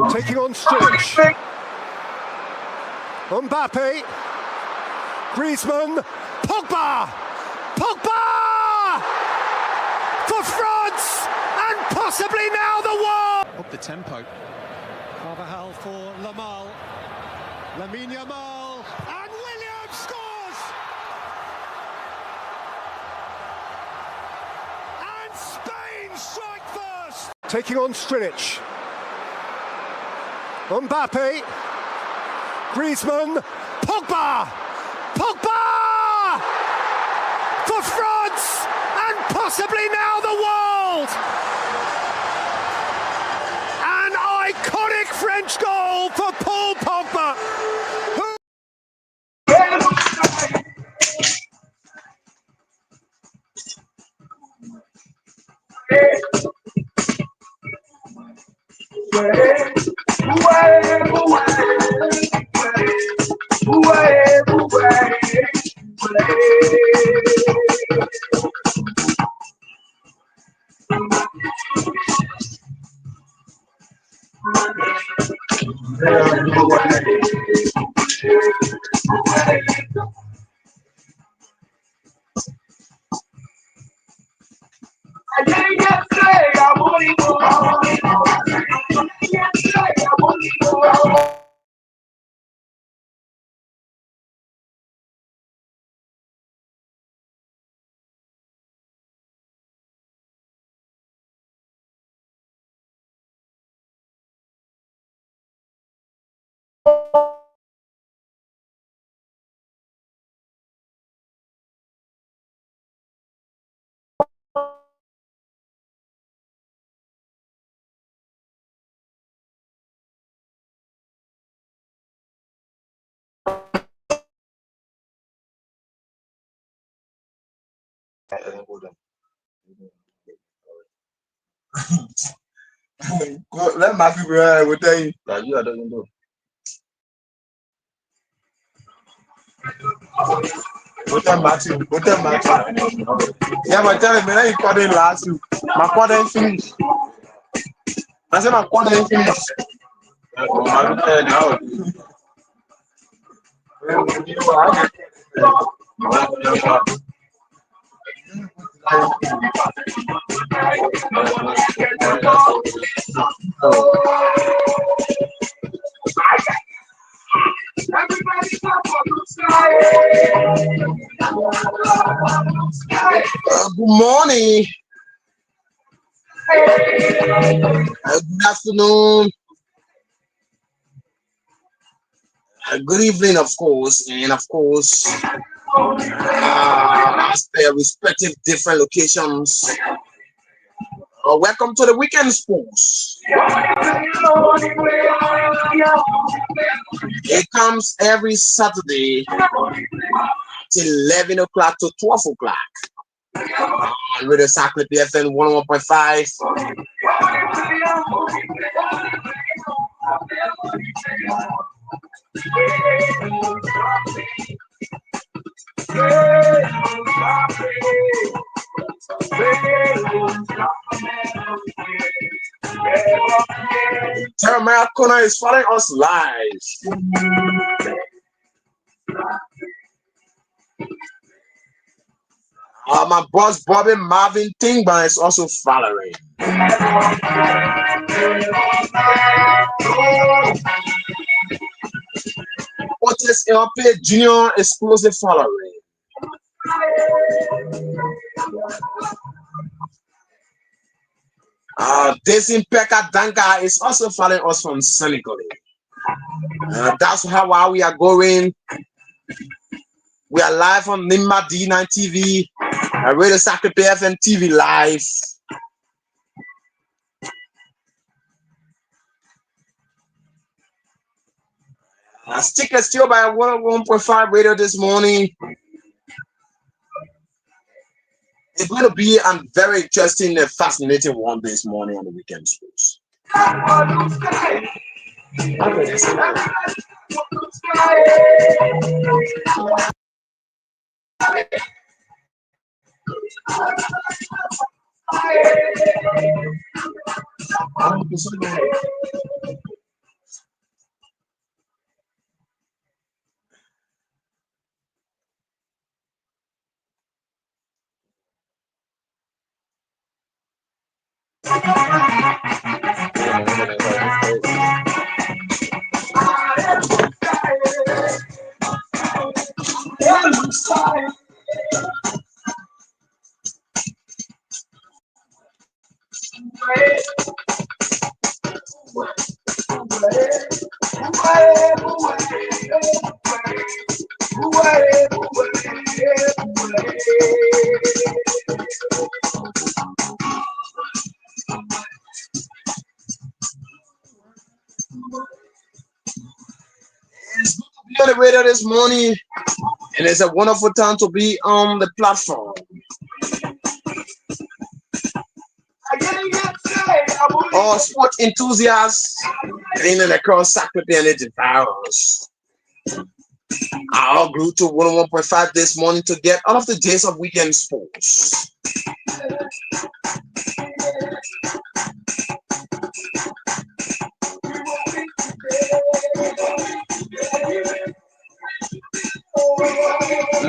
Taking on Stitch. Mbappe. Griezmann. Pogba. Pogba! For France! And possibly now the world! Up the tempo. Carvajal for Lamal. Lamine Yamal. And Williams scores! And Spain strike first! Taking on Strinic. Mbappe. Griezmann. Pogba! Pogba! For France! And possibly now the world! An iconic French goal for Paul Pogba! Let my people will tell you that you are doing do. What time Matthew? Yeah, but tell me, man, you called in last week. My quarter ain't finished. I said my quarter ain't finished. Good morning. Good afternoon. Good evening, of course, and of course, as per respective different locations. Welcome to the weekend sports. It comes every Saturday till 11 o'clock to 12 o'clock. Radio Saclepea FM 101.5. Terra Corner is following us live. My boss Bobby Marvin Tingban is also following. Otis LP Junior is closely following. Desin Pekka Danka is also following us from Senegal. That's how we are going. We are live on Nimba D-9 TV, Radio Saclepea FM TV live. Stickers still by 101.5 radio this morning. It's going to be a very interesting and fascinating one this morning on the weekend sports. On the radio this morning, and it's a wonderful time to be on the platform. All sport enthusiasts in and across saclepea and its virus are all glued to 101.5 this morning to get all of the days of weekend sports.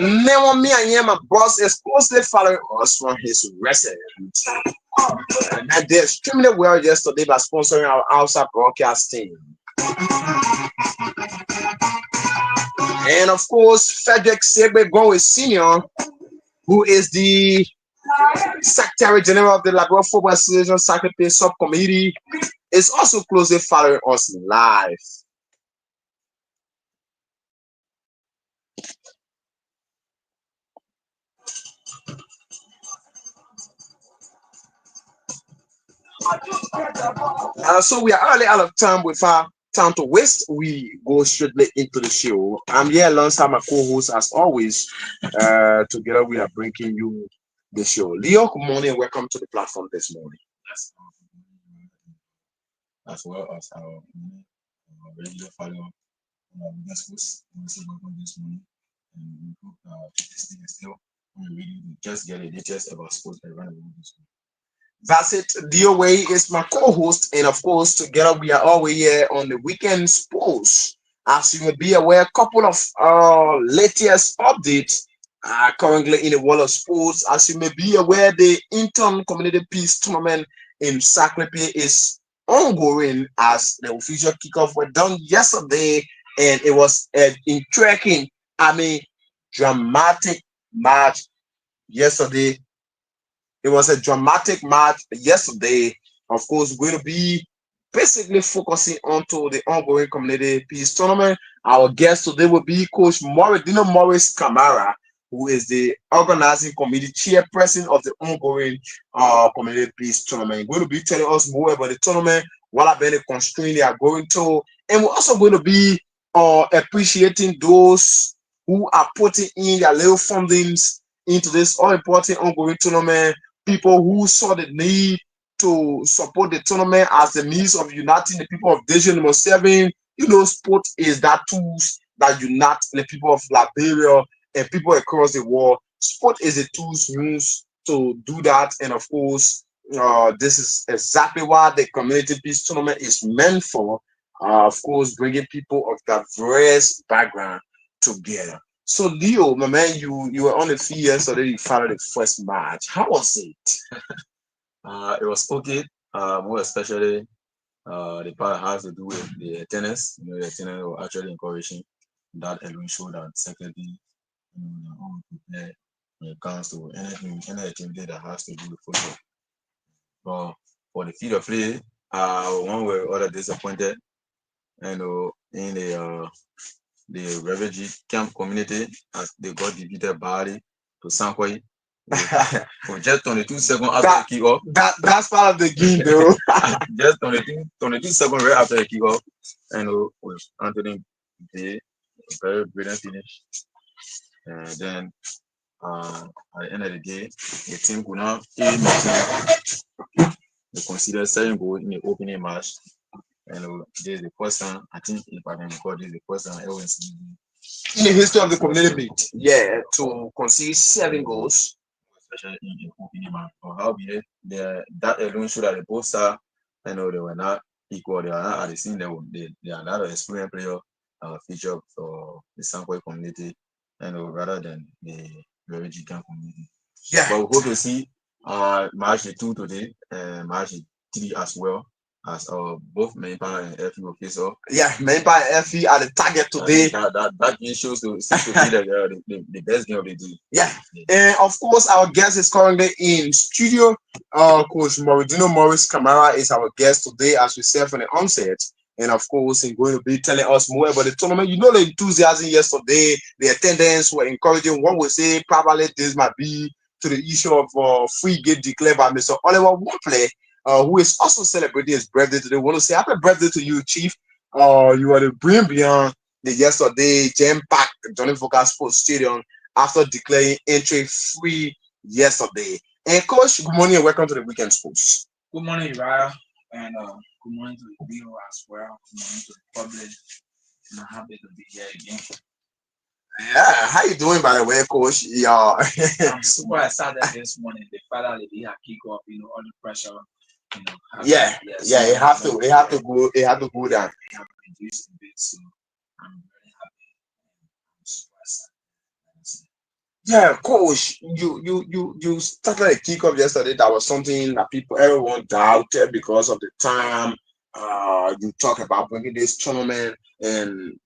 Now, me and my boss is closely following us from his residence. And they're extremely well yesterday by sponsoring our outside broadcast team. And of course, Frederick Segbe Sr., who is the Secretary General of the Liberal Football Association Saclepea Subcommittee, is also closely following us live. So we are early out of time with our time to waste. We go straightly into the show. I'm here alongside my co-host as always. Together we are bringing you the show. Leo, good morning. Welcome to the platform this morning. As well as our regular follow guest host, welcome this morning. And we hope this thing is still ready to just get the latest about sports around the world this morning. That's it. DOA is my co-host, and of course, together we are all here on the weekend sports. As you may be aware, a couple of latest updates are currently in the world of sports. As you may be aware, the Inton Community Peace Tournament in Saclepea is ongoing as the official kickoff were done yesterday, and it was an intriguing, dramatic match yesterday. It was a dramatic match yesterday. Of course, we're going to be basically focusing onto the ongoing community peace tournament. Our guest today will be Coach Morris Camara, who is the organizing committee chairperson of the ongoing community peace tournament. We're going to be telling us more about the tournament, what have been the constraints they are going to, and we're also going to be appreciating those who are putting in their little fundings into this all-important ongoing tournament. People who saw the need to support the tournament as the means of uniting the people of Division number 7. You know, sport is that tools that unite the people of Liberia and people across the world. Sport is a tools used to do that, and of course, this is exactly what the community peace tournament is meant for. Of course, bringing people of diverse background together. So Leo, my man, you were on the field yesterday. You followed the first match. How was it? It was okay. More especially the part has to do with the tennis. You know, the tennis were actually encouraging. That alone showed that secondly, they're all prepared when it comes to any activity that has to do with football. But for the field of play, one way or other disappointed. And in the refugee camp community, as they got defeated badly to Sankoy for just 22 seconds after the kickoff. That's part of the game, though. Just 22 seconds right after the kickoff, and with Anthony Day, a very brilliant finish. And then at the end of the day, the team could not they considered 7 goals in the opening match. And this is the first time, I think, if I can recall, this is the first time ever in the history of the community, yeah, to concede 7 goals. especially in Okinima, or how be it, that alone showed that the both star, they were not equal. They are not at the same level. They are not an experienced player feature for the Sankway community, rather than the Verejikan community. Yeah, But we hope to see match 2 today and match 3 as well, as both Mempa and FE will face off. yeah, Member FE are the target today. That game seems to be the best game of the day. Yeah, and of course, our guest is currently in studio. Coach Mauridino Morris Camara is our guest today, as we said from the onset. And of course, he's going to be telling us more about the tournament. You know, the enthusiasm yesterday, the attendance were encouraging. One would say probably this might be to the issue of free gate declared by Mr. Oliver Woodplay, who is also celebrating his birthday today. We want to say happy birthday to you, Chief. You are the brilliant beyond the yesterday jam packed Johnny Vocal Sports Stadium after declaring entry free yesterday. And coach, good morning and welcome to the Weekend Sports. Good morning, Raya, and good morning to the viewer as well. Good morning to the public. And I'm happy to be here again. Yeah, how you doing by the way, coach? Yeah. I'm super excited this morning. The fact that they had kick off, all the pressure, Yeah, it have to go down. They have reduced a bit, so I'm very happy. I'm super excited. Yeah, coach, you started a kickoff yesterday. That was something that everyone doubted because of the time. You talk about bringing this tournament, and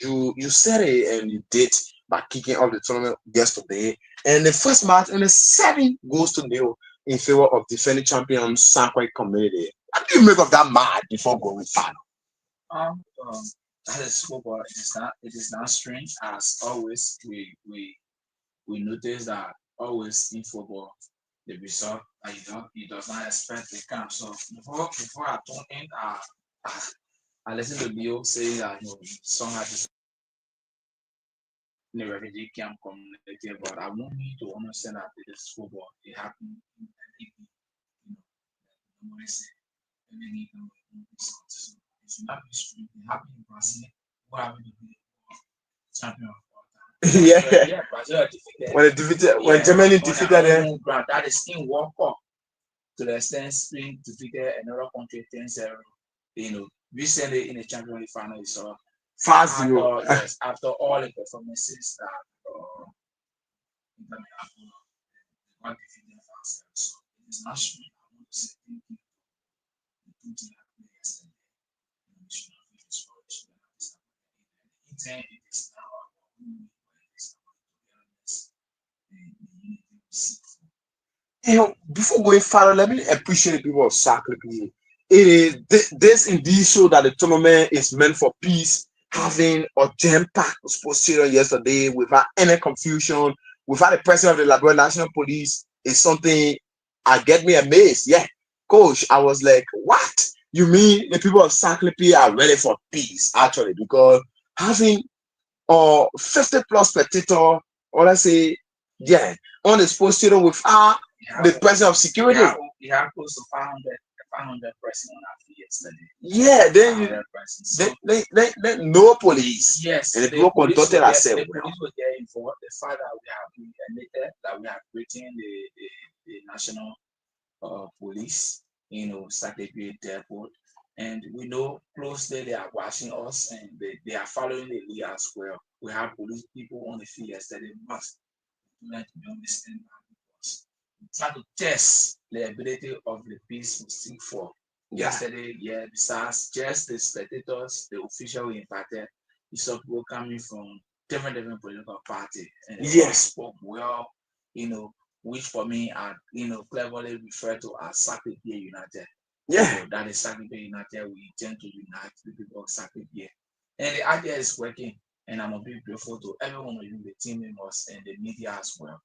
you said it, and you did by kicking off the tournament yesterday. And the first match, and the 7 goes to 0 in favor of defending champion Sankway Community. What do you make of that match before going final? Um, um, that is football. It is not strange as always. We notice that always in football, the result you does not expect the camp. So before I tune in, I listen to Leo say that song had this in the refugee camp community, but I want me to understand that it is football. It happened in nobody say every result. So it should not be strange. It happened in Brazil. What happened to be champion of all time? Yeah, Brazil are defeated. when Germany defeated them. That is in World Cup to the extent Spain defeated another country 10-0. Recently in the Champions League final, you saw 5-0. after all the performances that Inter Milan got defeated 5-0. So it is not strange. I want to say thank you to the 2 teams that played yesterday. We should not be discouraged. We are not disappointed. Inter, it is now our own way. It is our togetherness and the unity we seek for. Before going further, let me appreciate the people of Saclepea. It is this indeed show that the tournament is meant for peace. Having a jam-packed sports stadium yesterday without any confusion, without the president of the Liberia National Police is something I get me amazed. Yeah, coach, I was like, what? You mean the people of Saclepea are ready for peace? Actually, because having 50 plus spectator, or let's say, yeah, on the sports stadium without the president of security. You have close to 500 person on our feet yesterday. Yeah, then you 500 person. they no police. Yes, And the people conducted ourselves. the police were there involved. The fact that we have been admitted that we have written the national police, Saclepea Airport, and we know closely they are watching us and they are following the lead as well. We have police people on the field yesterday, but we like to understand that because we try to test the ability of the peace we seek for. Yeah. Yesterday, besides just the spectators, the official we invited, we saw people coming from different political parties and they all spoke well, which for me are cleverly referred to as Saclepea United. Yeah. That is Saclepea United. We intend to unite the people of Saclepea. And the idea is working, and I'm a bit grateful to every one of you, the team members and the media as well.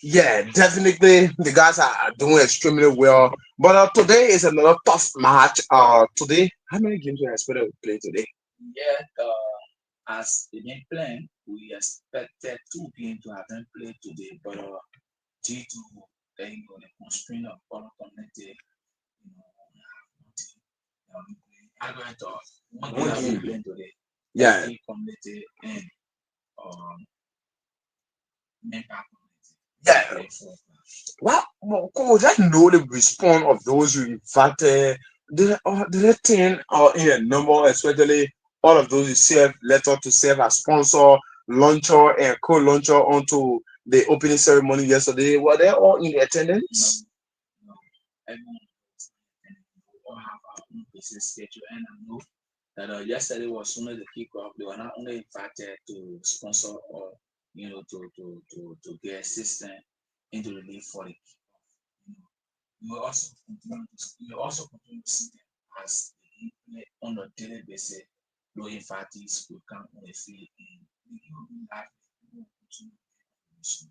Yeah, definitely the guys are doing extremely well. But today is another tough match. Today, how many games are you expected to play today? Yeah, as the game plan, we expected 2 games to have been played today, but due to the constraint of our community, we have nothing. one game that we playing today. Yeah. Community and mental Yeah. Well, coach, I know the response of those you invited. The thing or in a number, especially all of those you serve letter to serve as sponsor, launcher, and co-launcher onto the opening ceremony yesterday. Were they all in attendance? No, everyone all have our own busy schedule, and I know that yesterday was only the kickoff. They were not only invited to sponsor or to get assistance into the league for the kickoff. You will also continue to see them as they play on a daily basis. Low infancies will come on the field and we will be live. We will continue to get information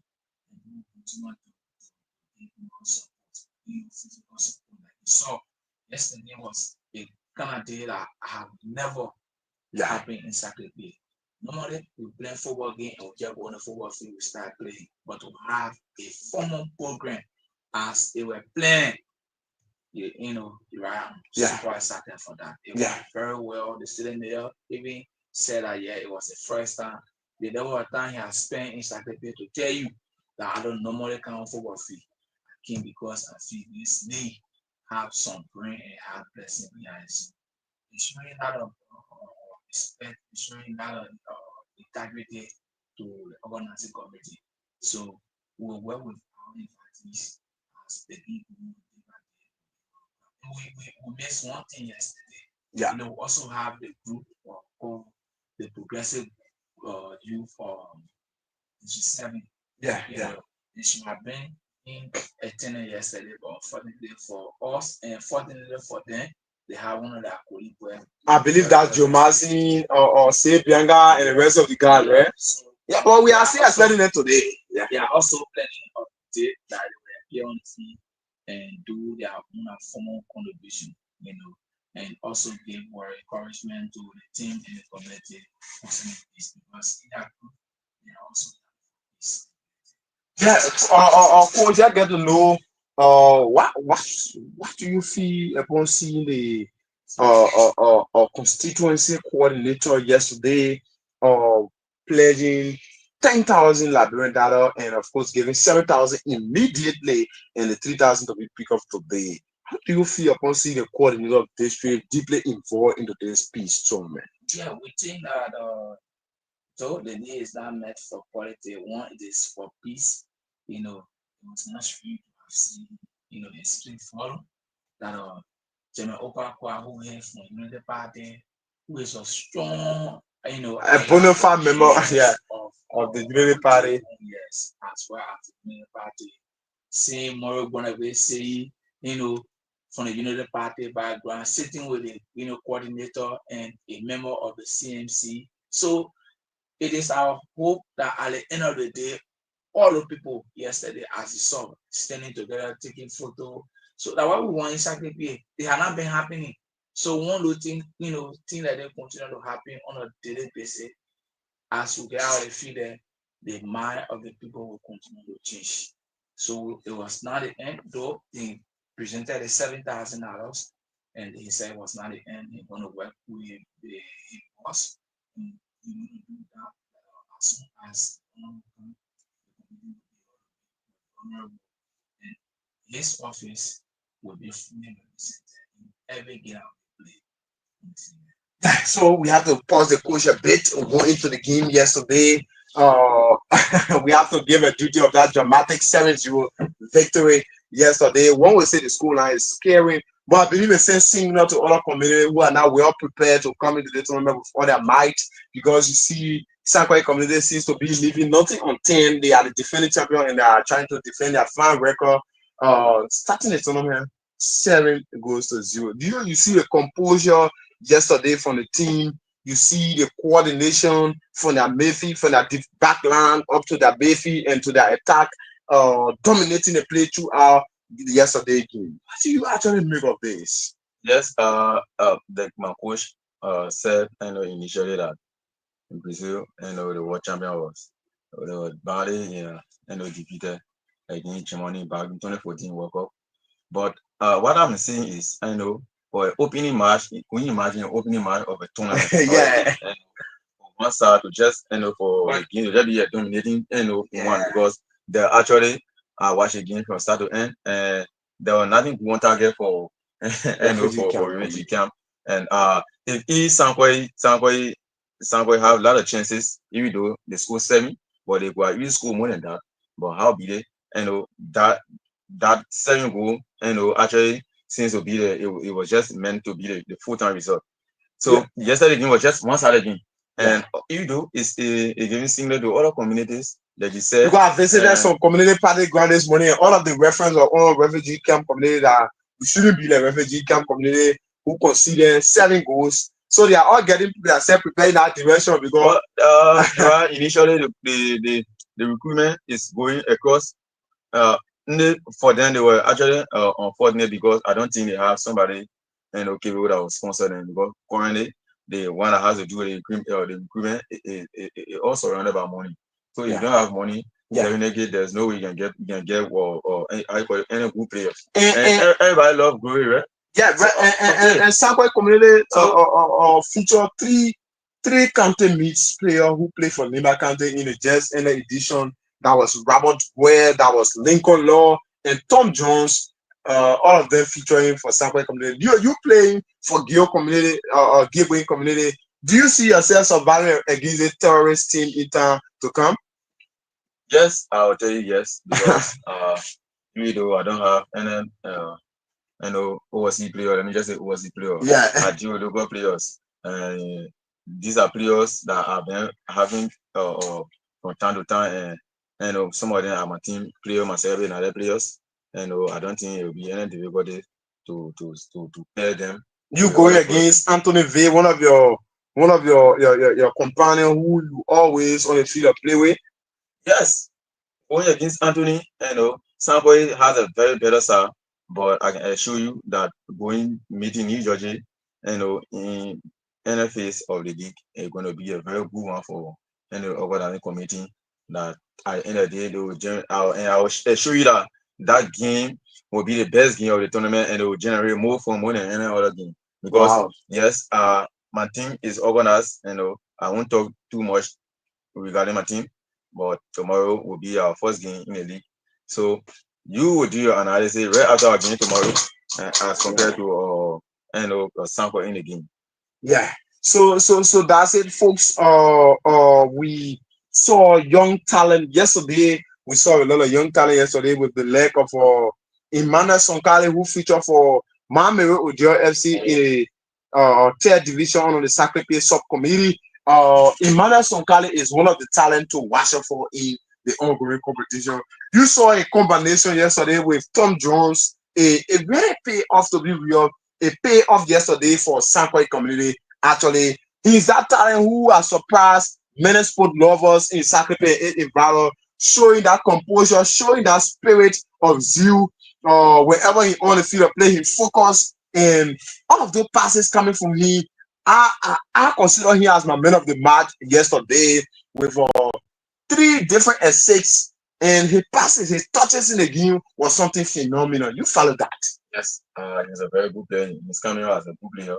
and we will continue to give more support, physical support. Like you saw yesterday was a kind of day that I have never happened in saclepea. Normally we play football game and we just go on the football field, we start playing. But to have a formal program as they were playing, you are super excited for that. It went very well. The student there even said that it was the first time. The level of time he has spent in saclepea to tell you that I don't normally come on football field. I came because I feel this league have some brain and have blessing behind it. It's showing a lot of respect, it's showing a lot of integrity to the organizing committee. So we will work with our invitees as the people we missed one thing yesterday. Yeah. We also have the group called the Progressive Youth 7. Yeah. They should have been in attendance yesterday, but unfortunately for us and fortunately for them, they have one of their colleagues where I believe that's Joe Marcin or Say Bianga and the rest of the guys, right? So, yeah, but we are still expecting them today. Yeah. They are also planning on the day that they will appear on the field and do their own formal contribution, and also give more encouragement to the team and the community concerning this because in that group they are also this. Yeah, coach, I get to know what do you feel upon seeing the constituency coordinator yesterday pledging 10,000 Liberian dollar and of course giving 7,000 immediately and the 3,000 to be picked up today. How do you feel upon seeing the coordinator of district deeply involved into this peace tournament? Yeah, we think that so the day is not meant for quality. One, it is for peace. It was not strange to have seen, a street forum that General Okakwa, who is from Unity Party, who is a strong, a bona fide member, of the Unity Party. Yes, as well as the Unity Party. Seeing Moro Bonabe say, from the Unity Party background, sitting with the coordinator and a member of the CMC. So it is our hope that at the end of the day, all the people yesterday, as you saw, standing together, taking photo. So that what we want in saclepea, they have not been happening. So one of the things that they continue to happen on a daily basis, as we get out of the field, the mind of the people will continue to change. So it was not the end, though he presented the $7,000 and he said it was not the end. He's going to work with the boss. And he will do that as soon as honorable and his office will be fully represented in every game we play. So we have to pause the coach a bit and go into the game yesterday. We have to give a duty of that dramatic 7-0 victory yesterday. One will say the school line is scary, but I believe it's similar to other communities who are now well prepared to come into the tournament with all their might because you see Sankwai community seems to be leaving nothing on 10. They are the defending champion and they are trying to defend their fan record. Starting the tournament 7-0. Do you see the composure yesterday from the team? You see the coordination from their midfield, from their backline up to their midfield and to their attack, dominating the play throughout the yesterday game. What do you actually make of this? Yes, my coach said initially that in Brazil, the world champion was badly defeated against Germany back in 2014 World Cup. But what I'm saying is, for an opening match. Can you imagine an opening match of a tournament? Yeah. And one side to just for a game to just be dominating one because they actually watch a game from start to end and there was nothing we want target for for refugee camp and if Sankoi have a lot of chances even though they score 7 but they could really score more than that but how be they that 7 goal actually seems to be it was just meant to be the full-time result. So yesterday game was just one sided game. And even though it's a game similar to other communities that you said. Because I visited some community party ground this morning, and all of the reference of all refugee camp community that we shouldn't be the refugee camp community who consider 7 goals. So they are all getting themselves prepared in that direction because initially the recruitment is going across for them they were actually unfortunate because I don't think they have somebody capable that will sponsor them because currently the one that has to do with the recruitment it also surrounded by money. So if you don't have money, there's no way you can get or any good players. And everybody love glory, right? Yeah, right. And Sankoi community feature three county meets player who play for Nimba County in the just in the edition. That was Robert Ware, that was Lincoln Law, and Tom Jones. All of them featuring for Sankoi community. You playing for Geo community Gateway community. Do you see yourself surviving against a terrorist team in time to come? Yes, I will tell you yes because even though I don't have any overseas player, let me just say overseas player. Yeah, I deal with local players. These are players that I've been having from time to time, and some of them are my team player myself and other players. And I don't think it will be any difficulty to pair them. You going against Anthony V, one of your companion who you always on the field play with. Yes, going against Anthony, Samboy has a very better side, but I can assure you that meeting New Jersey, in NFAs of the league is going to be a very good one for any organizing committee. That at the end of the day, they will I will assure you that that game will be the best game of the tournament, and it will generate more fun more than any other game. Because yes, my team is organized, I won't talk too much regarding my team, but tomorrow will be our first game in the league. So you will do your analysis right after our game tomorrow, as compared to sample in the game. Yeah. So that's it, folks. We saw young talent yesterday. We saw a lot of young talent yesterday with the leg of Emmanuel Sonkale, who featured for Mamere Odio FC in third division on the saclepea subcommittee. Emmanuel Sonkale is one of the talent to watch out for in the ongoing competition. You saw a combination yesterday with Tom Jones, a very pay off to be real, a pay off yesterday for Sankoi community. Actually, he's that talent who has surprised many sport lovers in saclepea in battle, showing that composure, showing that spirit of zeal. Wherever he on the field of play, he focus, and all of those passes coming from him. I consider him as my man of the match yesterday with 3 different assists, and his passes, his touches in the game was something phenomenal. You follow that? Yes, he's a very good player. He's coming out as a good player,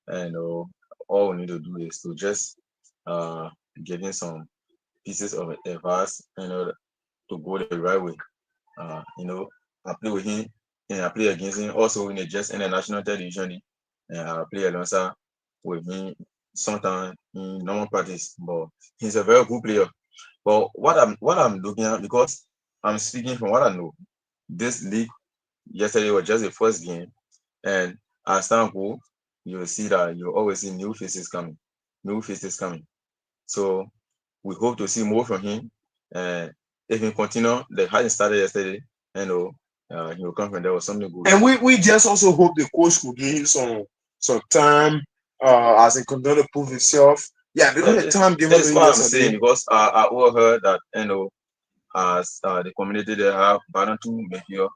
and all we need to do is to just give him some pieces of advice, to go the right way. I play with him and I play against him also in the national television league, and I play alongside with him sometimes in normal practice. But he's a very good player. But what I'm looking at, because I'm speaking from what I know, this league yesterday was just the first game, and as time goes, you will see that you always see new faces coming. So we hope to see more from him. And if he continue the how he started yesterday, he will come from there with something good. And we just also hope the coach could give him some time as he continue to prove himself. Yeah, because the time given to him what I'm saying, because I overheard that as the community they have Banatu Mekio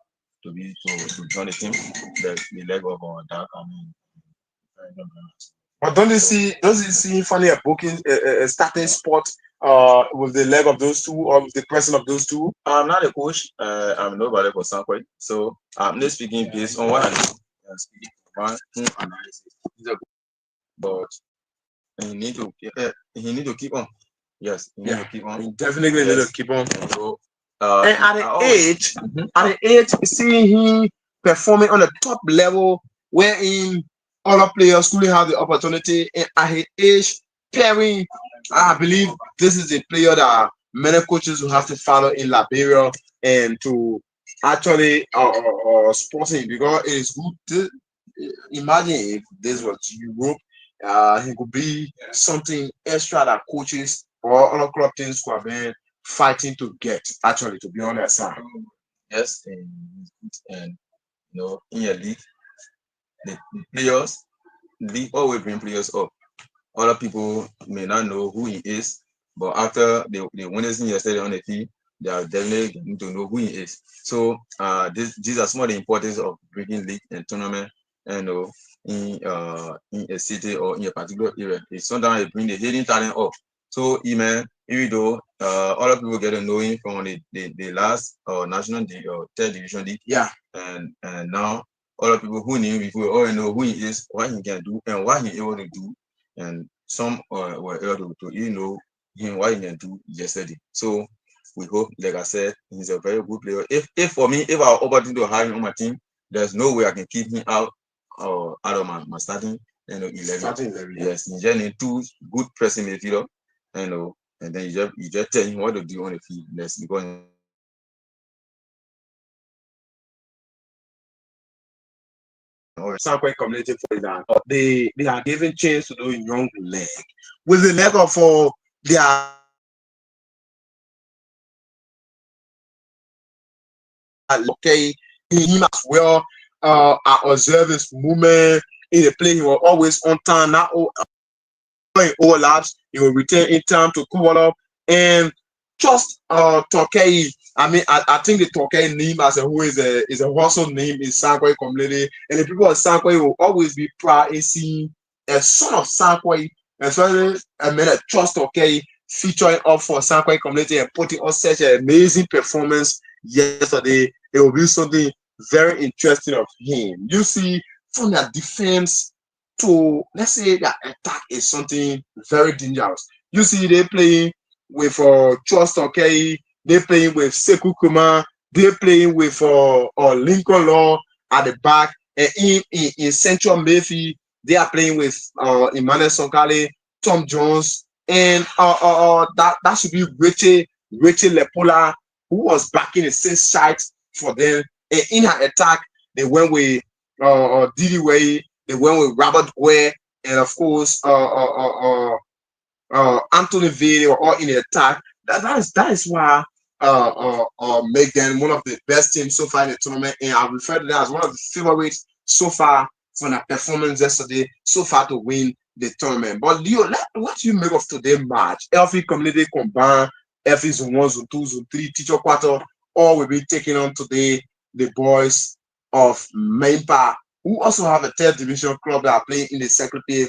to join the team, the leg of that. But don't you see finally a booking a starting spot with the leg of those two or with the person of those two? I'm not a coach. I'm nobody for Sankoi, so I'm not speaking based on what I know. I'm speaking one who analysis. He's a good, but he need to keep on. Yes, he need to keep on. He definitely need to keep on. So, and at the age, seeing him performing on the top level, wherein other players couldn't have the opportunity, and at his age, pairing, I believe this is a player that many coaches will have to follow in Liberia and to actually sponsor him, because it is good. Imagine if this was Europe, he could be something extra that coaches or other club teams could have been fighting to get. Actually, to be honest, yes, and in your league, the players, league always bring players up. Other people may not know who he is, but after they witnessed him yesterday on the field, they are definitely getting to know who he is. So these are some of the importance of bringing league and tournament, in a city or in a particular area. It's sometimes it bring the hidden talent up. So even though other people get to know him from the last national or third division league, and now other people who knew him before already know who he is, what he can do, and what he able to do, and some were able to him what he can do yesterday. So we hope, like I said, he's a very good player. If for me, if I were opportunity to hire him on my team, there's no way I can keep him out of my starting 11. Yes, he just need two good pressing midfielder, and then you just tell him what to do on the field. That's because Sankway community, for example, they are given chance to do young leg with the leg of their okay, him as well. I observe his movement in the play. He was always on time, not in overlaps. He will return in time to cover up, and just Torquay. I mean, I think the Torquay name as a who is a hustle name in Sankway community, and the people of Sankway will always be proud in seeing a son of Sankway, especially a trust Torquay featuring up for Sankway community and putting on such an amazing performance yesterday. It will be something very interesting of him. You see, from their defense to, let's say, that attack is something very dangerous. You see, they playing with Trust Okay, they playing with Sekou Kuma, they playing with Lincoln Law at the back, and in Central Mayfield, they are playing with Emmanuel Sonkale, Tom Jones, and that should be Richie Lepola, who was backing the same side for them. And in her attack, they went with Didi Way, they went with Robert Ware, and of course Anthony V. They were all in the attack. That is why make them one of the best teams so far in the tournament, and I refer to that as one of the favorites so far from their performance yesterday so far to win the tournament. But Leo, what do you make of today's match? Every community combined, every zone 1, zone 2, zone 3, teacher quarter, all will be taking on today the boys of Nimba, who also have a third division club that are playing in the saclepea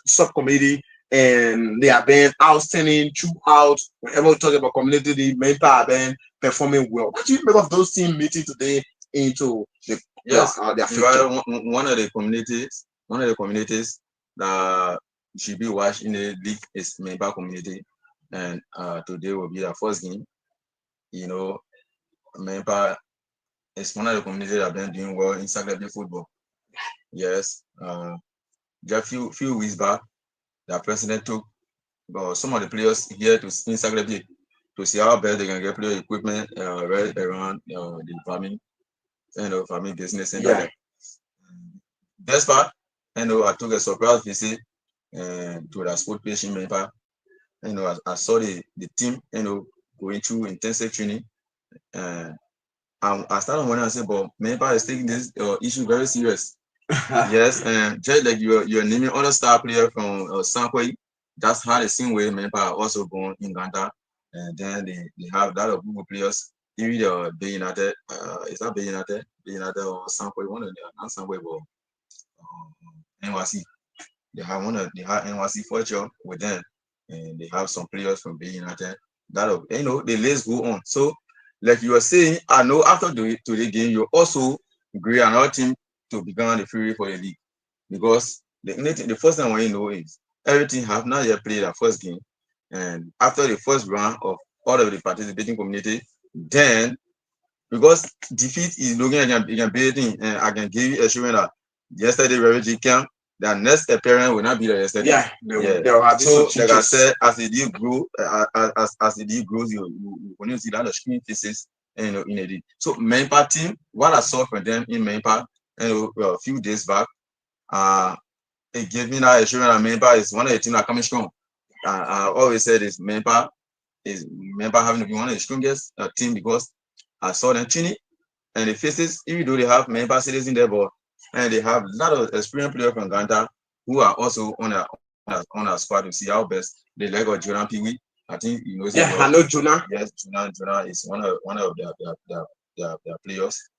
subcommittee, and they are being outstanding throughout. Whenever we talk about community, the Nimba are being performing well. What do you make of those teams meeting today into the their future? One of the communities that should be watched in the league is Nimba community, and today will be the first game. Nimba is one of the communities that have been doing well in saclepea football. Yes, just few weeks back, the president took some of the players here to in saclepea to see how best they can get player equipment right around the farming business and that. Best part, I took a surprise visit to the sport page in Nimba. I saw the team, going through intensive training. I started wondering, I said, but Nimba is taking this issue very serious. Yes, and just like you're naming other star player from Sankway, that's how the same way Nimba are also born in Uganda, and then they have that of Google players. Even the Bay United, is that Bay United or Sankway? One of them, not Sankway, but NYC. They have NYC Fortune with them, and they have some players from Bay United. The list go on. So, like you were saying, I know after today's game, you also agree another team to become the free for the league. Because the first thing I want you to know is everything have not yet played their first game. And after the first round of all of the participating community, then because defeat is looking at beating, and I can give you assurance that yesterday refugee camp, their next appearance will not be there yesterday. Yeah, there will so like I said, as the deal grow, as the deal grows, you when you see that the screen faces, and in a deal. So Mempa team, what I saw from them in Mempa, and a few days back, it gave me that assurance that Mempa is one of the teams that coming strong. I always said is Mempa having to be one of the strongest team because I saw them Chini and the faces, even though they have Mempa cities in their board, and they have a lot of experienced players from Ghana who are also on our squad to see how best they leg of Jonah Pee-wee. I think you know. Yeah, I know Jonah. Yes, Jonah is one of their players.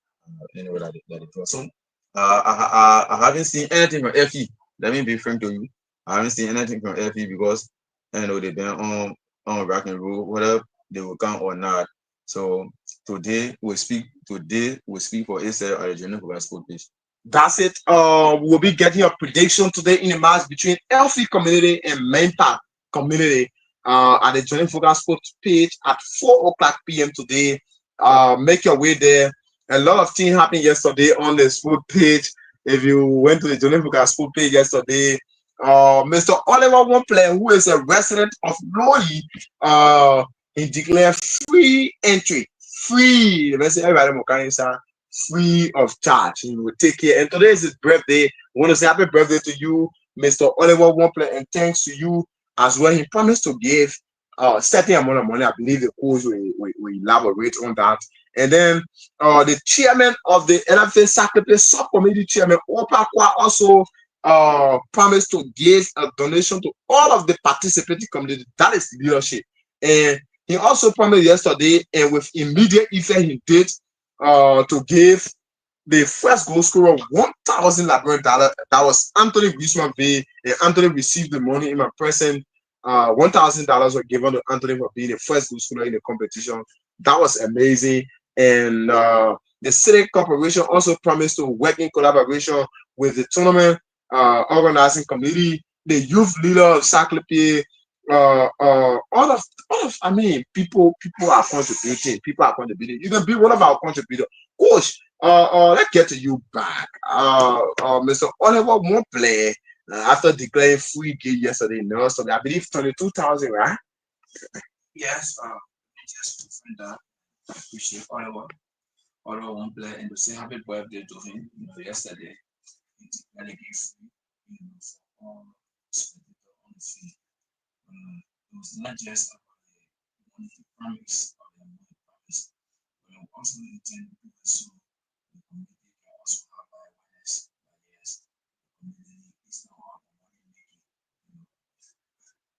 Anyway, that they do. So I haven't seen anything from FE. Let me be frank to you. I haven't seen anything from FE because they've been on rock and roll, whether they will come or not. So today we speak for ASL at the Junior Football Sport page. That's it. We'll be getting a prediction today in the match between LC community and Mempa community at the Junior Football Sport page at 4:00 p.m. today. Make your way there. A lot of things happened yesterday on the sport page. If you went to the Junior Football Sport page yesterday, Mr. Oliver Womple, who is a resident of Lori, he declared free entry, free. Let's say everybody free of charge. He will take care. And today is his birthday. I want to say happy birthday to you, Mr. Oliver Womple, and thanks to you as well. He promised to give certain amount of money. I believe the coach will elaborate on that. And then the chairman of the LFA saclepea subcommittee, Chairman Opakwa, also promised to give a donation to all of the participating community. That is leadership. And he also promised yesterday, and with immediate effect, he did to give the first goal scorer $1,000 Liberian. That was Anthony Grisman Bay, and Anthony received the money in my present. $1,000 were given to Anthony for being the first goal scorer in the competition. That was amazing. And the City Corporation also promised to work in collaboration with the tournament organizing committee, the youth leader of saclepea, all of I mean, people are contributing. You can be one of our contributors. Coach, let's get to you back. Mr. Oliver won't play after declaring free game yesterday. No, so I believe 22,000, right? Yes, just confirm that. I appreciate Oliver won't play and to say happy birthday to him. Yesterday, he declared a gift for all spectators on the field. It was not just about the money he promised or the money promised, but it also intended to do so the community can also have awareness that yes, the community is not all about money making.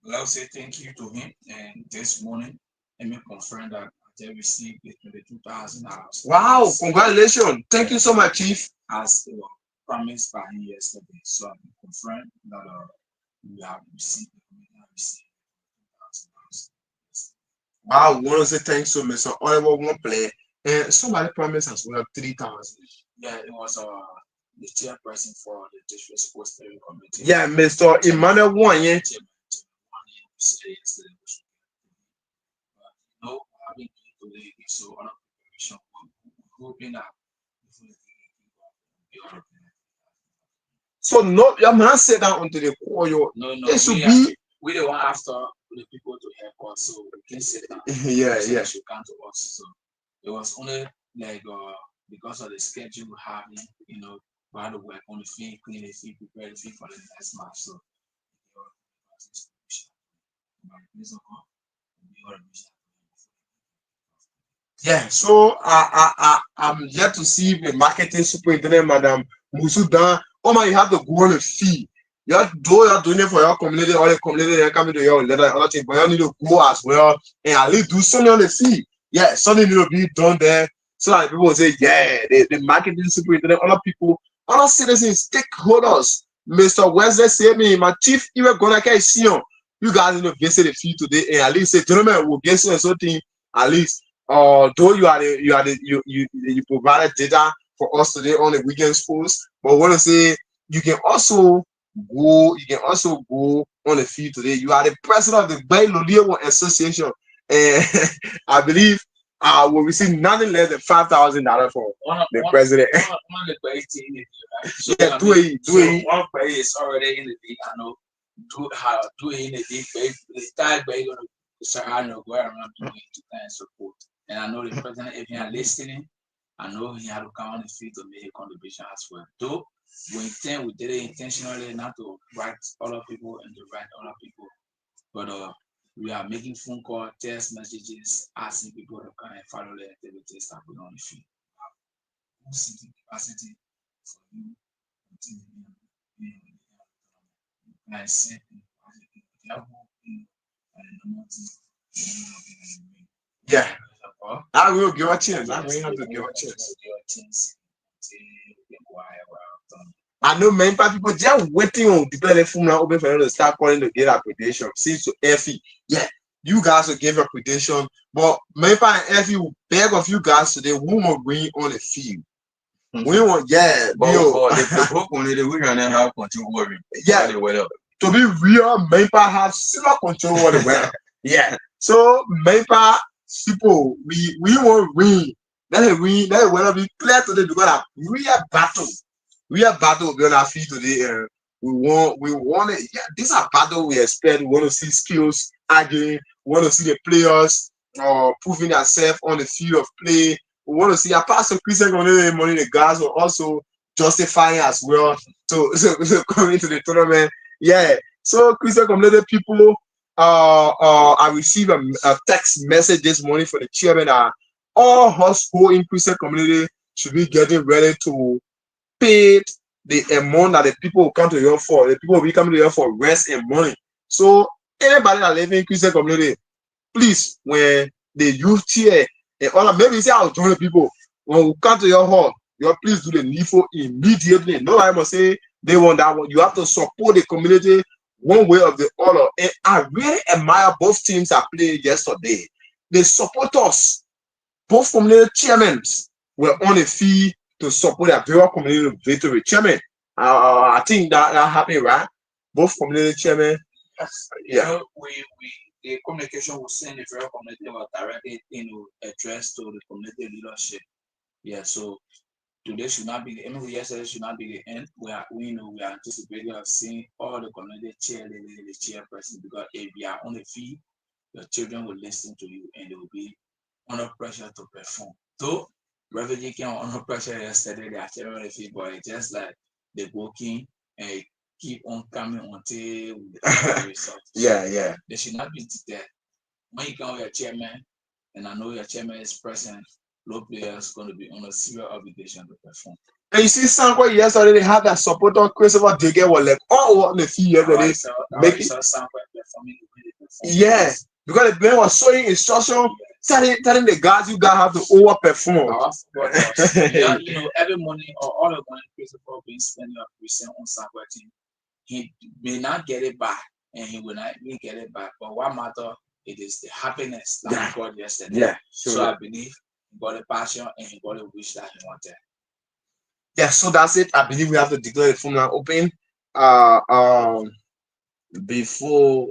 Well, I'll say thank you to him, and this morning, let me confirm that they received the $22,000. Wow, congratulations. Thank you so much, Chief. As promised by him yesterday. So I can confirm that we have received $22,000. Wow, we want to say thanks to Mr. Oliver won't play. And somebody promised as well 3,000. Yeah, it was the chairperson for the district sports steering committee. Yeah, Mr. Emmanuel One, yeah. No, having today so on preparation, hoping that so no, your man said that until the call you. No, it should be we the one after the people to help us, so we can sit down. Yeah. They should come to us. So it was only like because of the schedule we have, we had to work on the field, clean the field, prepare the field for the next match. So yeah, so I'm yet to see the marketing superintendent, Madam Musudan. Oh man, you have to go on the fee. You're doing it for your community, all the community they're coming to your letter, other thing, but you need to go as well and at least do something on the fee. Yeah, something need to be done there. So that people will say, yeah, the marketing superintendent, other people, other citizens, stakeholders. Mr. Wesley said me, my chief, you were gonna get see you guys need to visit the fee today and at least say, gentlemen, we'll get something at least. Though you provided data for us today on the weekend sports. But I want to say you can also go on the field today. You are the president of the Bay Lolio Association, and I believe will receive nothing less than $5,000 for the president. One of the great team, right? So, Yeah, one player is already in the league. I know do it in the league. The style where you're gonna start having to go around doing to kind of support. And I know the president, if you are listening, I know he had to come on the field to make a contribution as well. Though we did it intentionally not to write other people and to write other people, but we are making phone call, text messages, asking people to come and follow the activities that we on the field. Who's the capacity for you to and set yeah. I will give a chance. I will have to give a chance. I know many people just waiting on declare the phone now open for them to start calling to get accreditation. Since to FE, yeah, you guys will give accreditation, but many and FE will beg of you guys today who will win on the field. We want, yeah, but the whole community we can have control over it. Yeah, to be real, Mempa have zero control over the weather. Yeah, so Mempa people, we want win. Let it weather be clear today because we are battle will be on our feet today. We want it. Yeah, these are battle we expect. We want to see skills arguing. We want to see the players proving themselves on the field of play. We want to see apart from Christian community money, the guys will also justify as well. So coming to the tournament. Yeah. So Christian community people, I received a text message this morning for the chairman that all households in Christian community should be getting ready to pay the amount that the people will come to you for. The people will be coming to you for rest and money. So anybody that live in Christian community, please, when the youth here and all of maybe say I'll join the people when we come to your hall, you please do the needful immediately. Nobody must say they want that one. You have to support the community one way or the other. And I really admire both teams that played yesterday. They support us. Both community chairmen were on a fee to support their various community victory. Chairman, I think that happened, right? Both community chairmen. Yes. Yeah. You know, the communication was sent the various community was directly addressed to the community leadership. Yeah, so today should not be yesterday should not be the end. We are anticipating of seeing all the community the chairperson, because if you are on the field, your children will listen to you and they will be under pressure to perform. So refugee came under pressure yesterday, they are children on the field, but it's just like they're working and keep on coming until we get the results. Yeah. They should not be there. When you come with your chairman, and I know your chairman is present, low players going to be on a serious obligation to perform. And you see, Sanko yesterday they had that supporter Christopher Digger was like all on the field yesterday. Yeah, because the man was showing instruction, telling the guys you guys have to overperform. Every morning or all the money Christopher being spent on Sanko team, he may not get it back, and he will not even get it back. But what matter? It is the happiness that he got yesterday. Yeah, sure. So I believe he got a passion and he got a wish that he wanted. Yeah, so that's it. I believe we have to declare the phone line open. Before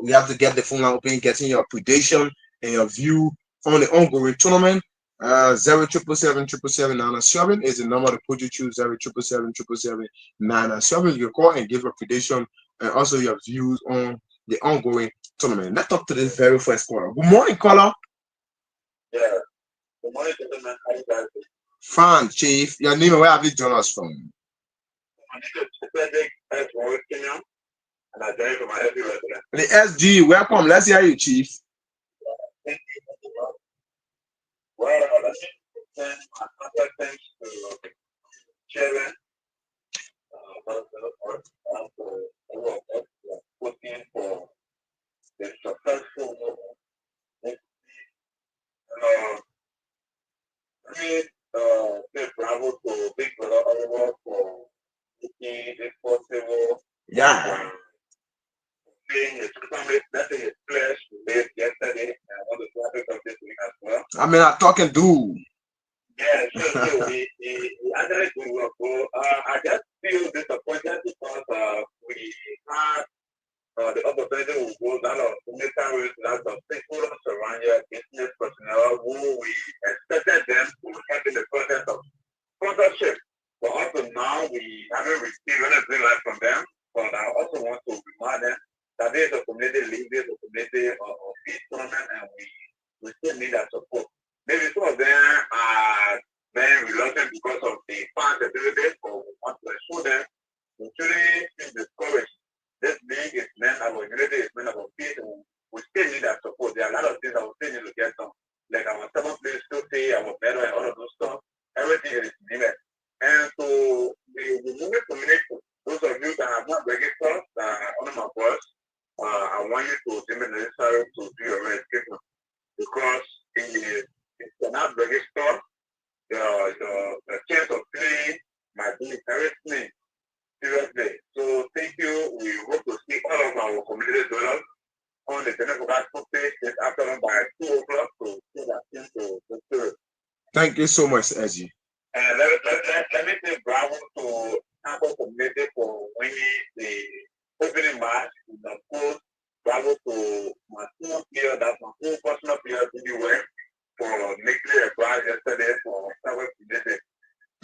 we have to get the phone line open, getting your prediction and your view on the ongoing tournament. 0777777 is the number to put you through. 0777777. You can call and give your prediction and also your views on the ongoing tournament. Let's talk to this very first caller. Good morning, caller. Yeah. Good morning, gentlemen. How you guys doing? Fine, Chief. Your name and where have you joined us from? My name is Patrick S. Kenya, and I joined from my FB resident. The SG, welcome. Let's hear you, Chief. Thank you. Well, I send my thanks to Chairman for the successful say bravo to Big Brother Oliver for making it possible. Yeah. Being a tournament that is pledged made yesterday and all the traffic of this week as well. I mean, I'm talking dude. Yeah, so lot of military, lots of stakeholders around here, business personnel who we expected them to help in the process of sponsorship. But also now we haven't received anything like from them. But I also want to remind them that there is a community league, there's a community of peace tournament, and we still need that support. Maybe some of them are very reluctant because of the fans ability, but we want to assure them to truly feel discouraged. This league is meant about unity, is meant about peace, and we still need that support. There are a lot of things that we still need to get done. Like our 7th place still say our medal and all of those stuff. Everything is needed. And so the movement community, those of you that have not registered, that are under my voice, I want you to do the necessary to do your registration. Because if you're not registered, the chance of playing might be very slim. Seriously. So thank you. We hope to see all of our community donors on the Technical Gospel page this afternoon by 2 o'clock to see that thing to the spirit. Thank you so much, Ezzy. And let me say bravo to Tampa community for winning the opening match. And of course, bravo to my team player, that's my own personal player, really well, for making a brand yesterday for Tampa community.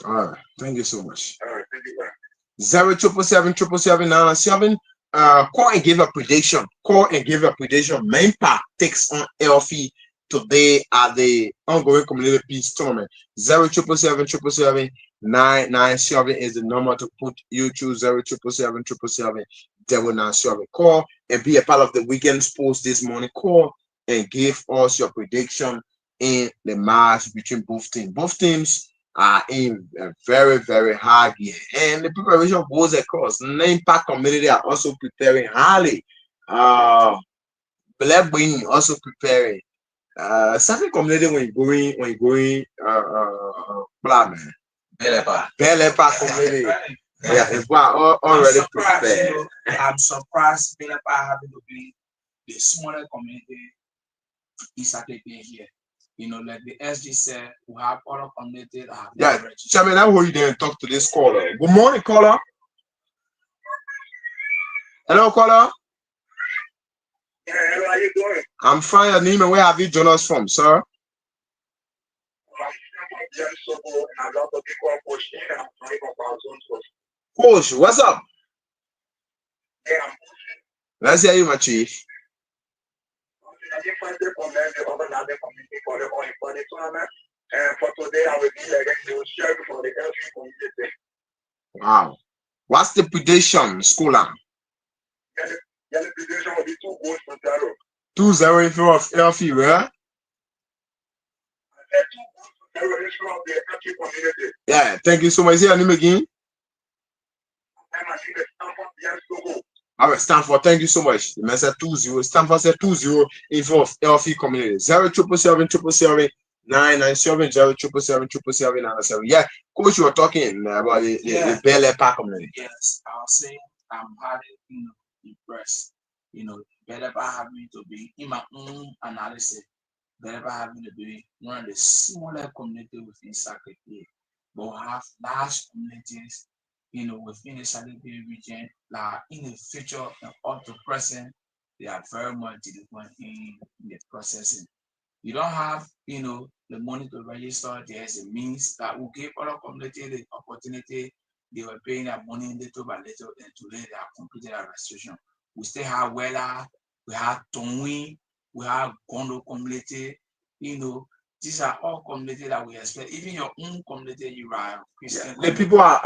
All right. Thank you so much. All right, thank you, man. 0777777 call and give a prediction. Call and give a prediction. Mempa takes on Elfie today at the ongoing community peace tournament. 077777997 is the number to put you through. 077777997. Call and be a part of the weekend's post this morning. Call and give us your prediction in the match between both teams. Both teams are in a very, very hard year, and the preparation goes across. The Impact community are also preparing highly. Black Wing also preparing. Certain community when you're going, black man. Belepa community. Yeah, it's already prepared. I'm surprised Belepa having to be the smaller community in Saclepea here. You know, like the SG said, we have other communities that have Yeah, Chairman, I will you there and talk to this caller. Good morning, caller. Hello, caller. Yeah, how are you doing? I'm fine, Anima. Where have you joined us from, sir? Coach, what's up? Yeah, Let's hear you, my chief. For today, I will be again to share for the LG community. Wow. What's the prediction, Scholar? The prediction will be 2 goals for 0. 2-0 in favor of Elfie, right? 2 goals for 0 in favor of the LG community. Yeah, thank you so much. Is your name again? All right, Stanford, thank you so much. The man said 2-0. Stanford said 2-0 in favor of Elfie community. 077777997 077777797. Yeah, coach, you were talking about the Belepa community. Yes, I was saying I'm highly impressed. Belepa having to be in my own analysis. Belepa having to be one of the smaller communities within Saclepea, but we have large communities, within the Saclepea region. Like in the future and up to present, they are very much delinquent in the processing. You don't have, the money to register. There's a means that will give other community the opportunity. They were paying their money little by little, and today they have completed their registration. We still have Wella, we have Tongwi, we have Gondo community. These are all communities that we expect. Even your own community, you are Christian. The people are